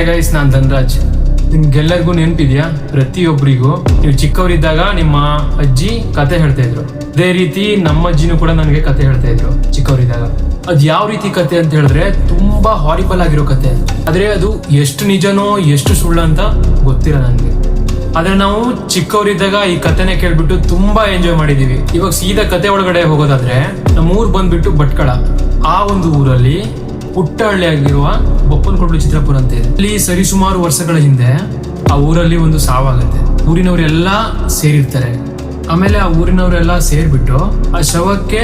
Guys, ನಾನು ಧನ್ರಾಜ್. ನಿಮ್ಗೆಲ್ಲರಿಗೂ ನೆನಪಿದ್ಯಾ? ಪ್ರತಿಯೊಬ್ಬರಿಗೂ ನೀವು ಚಿಕ್ಕವರಿದ್ದಾಗ ನಿಮ್ಮ ಅಜ್ಜಿ ಕತೆ ಹೇಳ್ತಾ ಇದ್ರು. ಅದೇ ರೀತಿ ನಮ್ಮ ಅಜ್ಜಿನೂ ಕೂಡ ನನಗೆ ಕತೆ ಹೇಳ್ತಾ ಇದ್ರು ಚಿಕ್ಕವರಿದ್ದಾಗ. ಅದ್ ಯಾವ ರೀತಿ ಕತೆ ಅಂತ ಹೇಳಿದ್ರೆ ತುಂಬಾ ಹಾರಿಬಲ್ ಆಗಿರೋ ಕತೆ. ಆದ್ರೆ ಅದು ಎಷ್ಟು ನಿಜನೋ ಎಷ್ಟು ಸುಳ್ಳು ಅಂತ ಗೊತ್ತಿಲ್ಲ ನನಗೆ. ಆದ್ರೆ ನಾವು ಚಿಕ್ಕವರಿದ್ದಾಗ ಈ ಕತೆನ ಕೇಳ್ಬಿಟ್ಟು ತುಂಬಾ ಎಂಜಾಯ್ ಮಾಡಿದೀವಿ. ಇವಾಗ ಸೀದಾ ಕತೆ ಒಳಗಡೆ ಹೋಗೋದಾದ್ರೆ ನಮ್ಮ ಊರ್ ಬಂದ್ಬಿಟ್ಟು ಭಟ್ಕಳ. ಆ ಒಂದು ಊರಲ್ಲಿ ಪುಟ್ಟ ಹಳ್ಳಿಯಾಗಿರುವ ಬೊಪ್ಪನಕೊಡ್ಲು ಚಿತ್ರಪುರ ಅಂತ ಇದೆ. ಇಲ್ಲಿ ಸರಿಸುಮಾರು ವರ್ಷಗಳ ಹಿಂದೆ ಆ ಊರಲ್ಲಿ ಒಂದು ಸಾವಾಗತ್ತೆ. ಊರಿನವರೆಲ್ಲ ಸೇರಿರ್ತಾರೆ. ಆಮೇಲೆ ಆ ಊರಿನವರೆಲ್ಲ ಸೇರ್ಬಿಟ್ಟು ಆ ಶವಕ್ಕೆ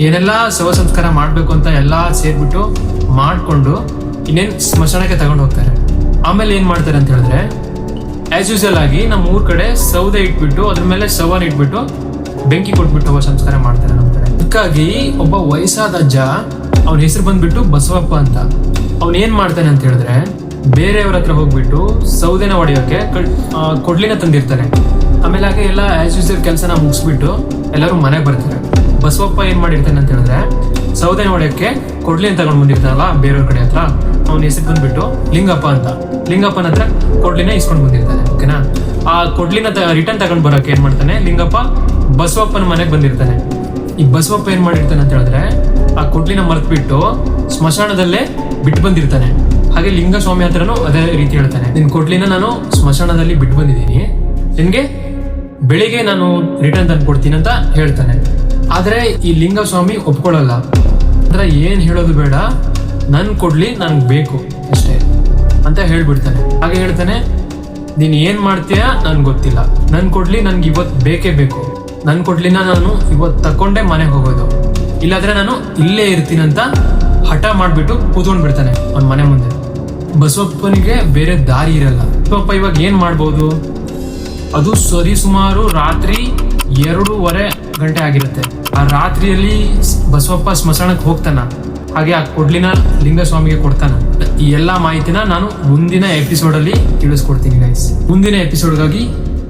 ಏನೆಲ್ಲ ಶವ ಸಂಸ್ಕಾರ ಮಾಡ್ಬೇಕು ಅಂತ ಎಲ್ಲ ಸೇರ್ಬಿಟ್ಟು ಮಾಡ್ಕೊಂಡು ಇನ್ನೇನು ಸ್ಮಶಾನಕ್ಕೆ ತಗೊಂಡು ಹೋಗ್ತಾರೆ. ಆಮೇಲೆ ಏನ್ ಮಾಡ್ತಾರೆ ಅಂತ ಹೇಳಿದ್ರೆ, ಆಸ್ ಯೂಸಲ್ ಆಗಿ ನಮ್ಮ ಊರ್ ಕಡೆ ಸೌದೆ ಇಟ್ಬಿಟ್ಟು ಅದ್ರ ಮೇಲೆ ಶವನ ಇಟ್ಬಿಟ್ಟು ಬೆಂಕಿ ಕೊಟ್ಬಿಟ್ಟು ಶವ ಸಂಸ್ಕಾರ ಮಾಡ್ತಾರೆ ನಮ್ಮ ಕಡೆ. ಅದಕ್ಕಾಗಿ ಒಬ್ಬ ವಯಸ್ಸಾದ ಅಜ್ಜ, ಅವನ ಹೆಸರು ಬಂದ್ಬಿಟ್ಟು ಬಸವಪ್ಪ ಅಂತ. ಅವ್ನ ಏನ್ ಮಾಡ್ತಾನೆ ಅಂತ ಹೇಳಿದ್ರೆ, ಬೇರೆಯವ್ರ ಹತ್ರ ಹೋಗ್ಬಿಟ್ಟು ಸೌದೆನ ಹೊಡೆಯೋಕೆ ಕೊಡ್ಲಿನ ತಂದಿರ್ತಾನೆ. ಆಮೇಲೆ ಹಾಗೆ ಎಲ್ಲ ಆಸ್ ಯೂಸಲ್ ಕೆಲಸನ ಮುಗಿಸ್ಬಿಟ್ಟು ಎಲ್ಲರೂ ಮನೆಗೆ ಬರ್ತಾರೆ. ಬಸವಪ್ಪ ಏನ್ ಮಾಡಿರ್ತಾನೆ ಅಂತ ಹೇಳಿದ್ರೆ, ಸೌದೆನ ಹೊಡೆಯೋಕೆ ಕೊಡ್ಲಿನ ತಗೊಂಡ್ ಬಂದಿರ್ತಾನಲ್ಲ ಬೇರೆಯವ್ರ ಕಡೆ ಹತ್ರ, ಅವನ ಹೆಸರು ಬಂದ್ಬಿಟ್ಟು ಲಿಂಗಪ್ಪ ಅಂತ. ಲಿಂಗಪ್ಪನ ಹತ್ರ ಕೊಡ್ಲಿನ ಇಸ್ಕೊಂಡ್ ಬಂದಿರ್ತಾನೆ. ಓಕೆನಾ? ಆ ಕೊಡ್ಲಿನ ರಿಟರ್ನ್ ತಗೊಂಡ್ ಬರೋಕೆ ಏನ್ ಮಾಡ್ತಾನೆ, ಲಿಂಗಪ್ಪ ಬಸವಪ್ಪನ ಮನೆಗೆ ಬಂದಿರ್ತಾನೆ. ಈ ಬಸವಪ್ಪ ಏನ್ ಮಾಡಿರ್ತಾನೆ ಅಂತ ಹೇಳಿದ್ರೆ, ಆ ಕೊಡ್ಲಿನ ಮರೆತ್ಬಿಟ್ಟು ಸ್ಮಶಾನದಲ್ಲೇ ಬಿಟ್ಟು ಬಂದಿರ್ತಾನೆ. ಹಾಗೆ ಲಿಂಗಸ್ವಾಮಿ ಹತ್ರನೂ ಅದೇ ರೀತಿ ಹೇಳ್ತಾನೆ, ನಿನ್ ಕೊಡ್ಲಿನ ನಾನು ಸ್ಮಶಾನದಲ್ಲಿ ಬಿಟ್ಟು ಬಂದಿದ್ದೀನಿ, ನಿನ್ಗೆ ಬೆಳಿಗ್ಗೆ ನಾನು ರಿಟರ್ನ್ ತಂದು ಕೊಡ್ತೀನಿ ಅಂತ ಹೇಳ್ತಾನೆ. ಆದ್ರೆ ಈ ಲಿಂಗಸ್ವಾಮಿ ಒಪ್ಕೊಳ್ಳಲ್ಲ. ಅಂದ್ರೆ ಏನ್ ಹೇಳೋದು ಬೇಡ, ನನ್ ಕೊಡ್ಲಿ ನನ್ಗೆ ಬೇಕು ಅಷ್ಟೇ ಅಂತ ಹೇಳ್ಬಿಡ್ತಾನೆ. ಹಾಗೆ ಹೇಳ್ತಾನೆ, ನೀನ್ ಏನ್ ಮಾಡ್ತೀಯಾ ನನ್ಗೆ ಗೊತ್ತಿಲ್ಲ, ನನ್ ಕೊಡ್ಲಿ ನನ್ಗೆ ಇವತ್ತು ಬೇಕೇ ಬೇಕು, ನನ್ ಕೊಡ್ಲಿನ ನಾನು ಇವತ್ತು ತಕೊಂಡೇ ಮನೆಗೆ ಹೋಗೋದು, ಇಲ್ಲಾಂದ್ರೆ ನಾನು ಇಲ್ಲೇ ಇರ್ತೀನಿ ಅಂತ ಹಠ ಮಾಡ್ಬಿಟ್ಟು ಕೂತ್ಕೊಂಡ್ ಬಿಡ್ತಾನೆ ಅವ್ನ ಮನೆ ಮುಂದೆ. ಬಸವಪ್ಪನಿಗೆ ಬೇರೆ ದಾರಿ ಇರಲ್ಲ. ಬಸವಪ್ಪ ಇವಾಗ ಏನ್ ಮಾಡ್ಬೋದು? ಅದು ಸರಿಸುಮಾರು ರಾತ್ರಿ 2:30 ಗಂಟೆ ಆಗಿರುತ್ತೆ. ಆ ರಾತ್ರಿಯಲ್ಲಿ ಬಸವಪ್ಪ ಸ್ಮಶಾನಕ್ಕೆ ಹೋಗ್ತಾನ. ಹಾಗೆ ಆ ಕೊಡ್ಲಿನ ಲಿಂಗಸ್ವಾಮಿಗೆ ಕೊಡ್ತಾನ. ಈ ಎಲ್ಲಾ ಮಾಹಿತಿನ ನಾನು ಮುಂದಿನ ಎಪಿಸೋಡಲ್ಲಿ ತಿಳಿಸ್ಕೊಡ್ತೀನಿ ಗೈಸ್. ಮುಂದಿನ ಎಪಿಸೋಡ್ಗಾಗಿ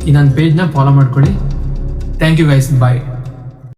ಈ ನನ್ನ ಪೇಜ್ನ ಫಾಲೋ ಮಾಡ್ಕೊಳ್ಳಿ. Thank you guys, bye.